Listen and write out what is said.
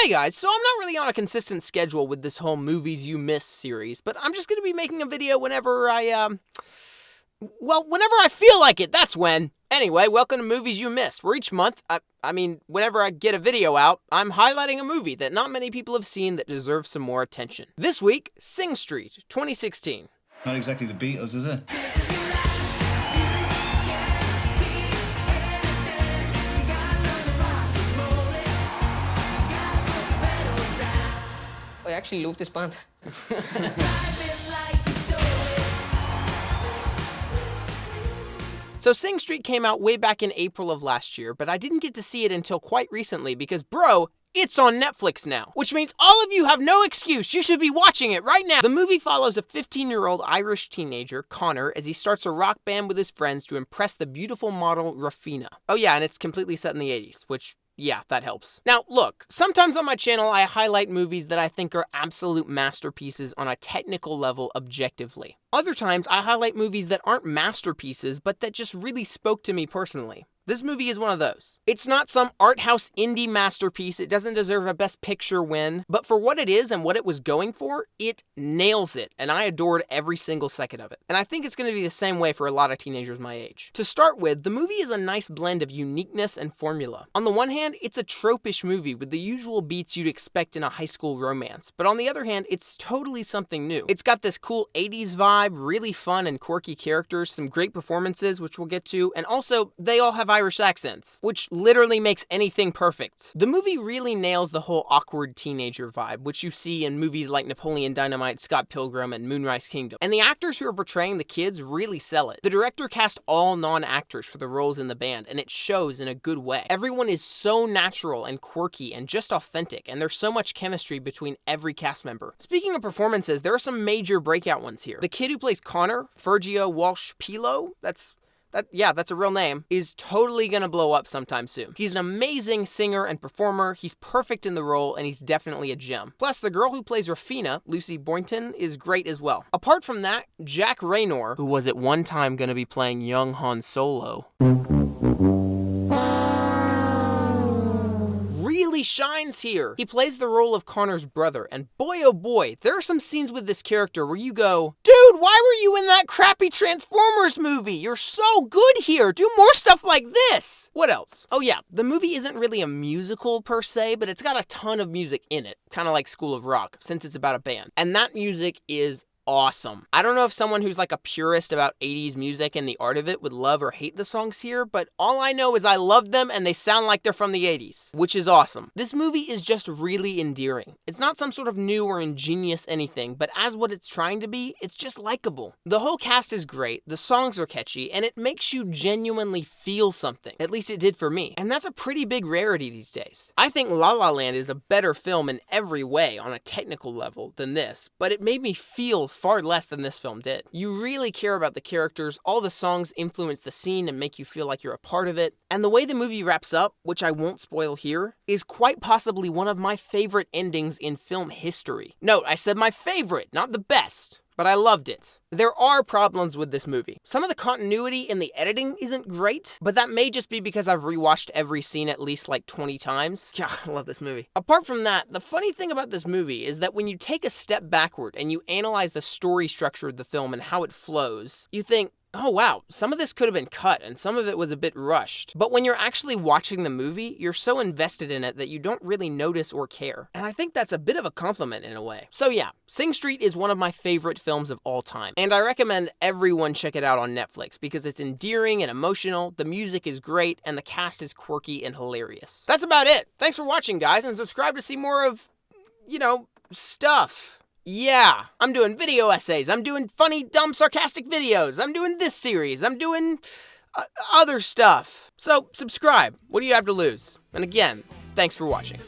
Hey guys, so I'm not really on a consistent schedule with this whole Movies You Missed series, but I'm just gonna be making a video whenever I feel like it, that's when. Anyway, welcome to Movies You Missed, where each month, whenever I get a video out, I'm highlighting a movie that not many people have seen that deserves some more attention. This week, Sing Street, 2016. Not exactly the Beatles, is it? I actually love this band. So Sing Street came out way back in April of last year, but I didn't get to see it until quite recently because, bro, it's on Netflix now, which means all of you have no excuse. You should be watching it right now. The movie follows a 15-year-old Irish teenager, Connor, as he starts a rock band with his friends to impress the beautiful model Rafina. Oh yeah, and it's completely set in the 80s, which, yeah, that helps. Now, look, sometimes on my channel, I highlight movies that I think are absolute masterpieces on a technical level objectively. Other times, I highlight movies that aren't masterpieces, but that just really spoke to me personally. This movie is one of those. It's not some art house indie masterpiece, it doesn't deserve a Best Picture win, but for what it is and what it was going for, it nails it, and I adored every single second of it. And I think it's going to be the same way for a lot of teenagers my age. To start with, the movie is a nice blend of uniqueness and formula. On the one hand, it's a tropish movie with the usual beats you'd expect in a high school romance, but on the other hand, it's totally something new. It's got this cool 80s vibe, really fun and quirky characters, some great performances, which we'll get to, and also, they all have Irish accents, which literally makes anything perfect. The movie really nails the whole awkward teenager vibe, which you see in movies like Napoleon Dynamite, Scott Pilgrim, and Moonrise Kingdom. And the actors who are portraying the kids really sell it. The director cast all non-actors for the roles in the band, and it shows in a good way. Everyone is so natural and quirky and just authentic, and there's so much chemistry between every cast member. Speaking of performances, there are some major breakout ones here. The kid who plays Connor, Fergio Walsh-Pilo, that's a real name, is totally gonna blow up sometime soon. He's an amazing singer and performer, he's perfect in the role, and he's definitely a gem. Plus, the girl who plays Rafina, Lucy Boynton, is great as well. Apart from that, Jack Raynor, who was at one time gonna be playing young Han Solo, really shines here. He plays the role of Connor's brother, and boy oh boy, there are some scenes with this character where you go, dude, why were you in that crappy Transformers movie? You're so good here. Do more stuff like this. What else? Oh yeah, the movie isn't really a musical per se, but it's got a ton of music in it, kind of like School of Rock, since it's about a band. And that music is awesome. I don't know if someone who's like a purist about 80s music and the art of it would love or hate the songs here, but all I know is I love them and they sound like they're from the 80s, which is awesome. This movie is just really endearing. It's not some sort of new or ingenious anything, but as what it's trying to be, it's just likable. The whole cast is great, the songs are catchy, and it makes you genuinely feel something. At least it did for me. And that's a pretty big rarity these days. I think La La Land is a better film in every way on a technical level than this, but it made me feel far less than this film did. You really care about the characters, all the songs influence the scene and make you feel like you're a part of it, and the way the movie wraps up, which I won't spoil here, is quite possibly one of my favorite endings in film history. Note, I said my favorite, not the best, but I loved it. There are problems with this movie. Some of the continuity in the editing isn't great, but that may just be because I've rewatched every scene at least like 20 times. Yeah, I love this movie. Apart from that, the funny thing about this movie is that when you take a step backward and you analyze the story structure of the film and how it flows, you think, oh wow, some of this could have been cut and some of it was a bit rushed. But when you're actually watching the movie, you're so invested in it that you don't really notice or care. And I think that's a bit of a compliment in a way. So yeah, Sing Street is one of my favorite films of all time. And I recommend everyone check it out on Netflix because it's endearing and emotional, the music is great, and the cast is quirky and hilarious. That's about it. Thanks for watching, guys, and subscribe to see more of, stuff. Yeah, I'm doing video essays, I'm doing funny, dumb, sarcastic videos, I'm doing this series, I'm doing other stuff. So, subscribe. What do you have to lose? And again, thanks for watching.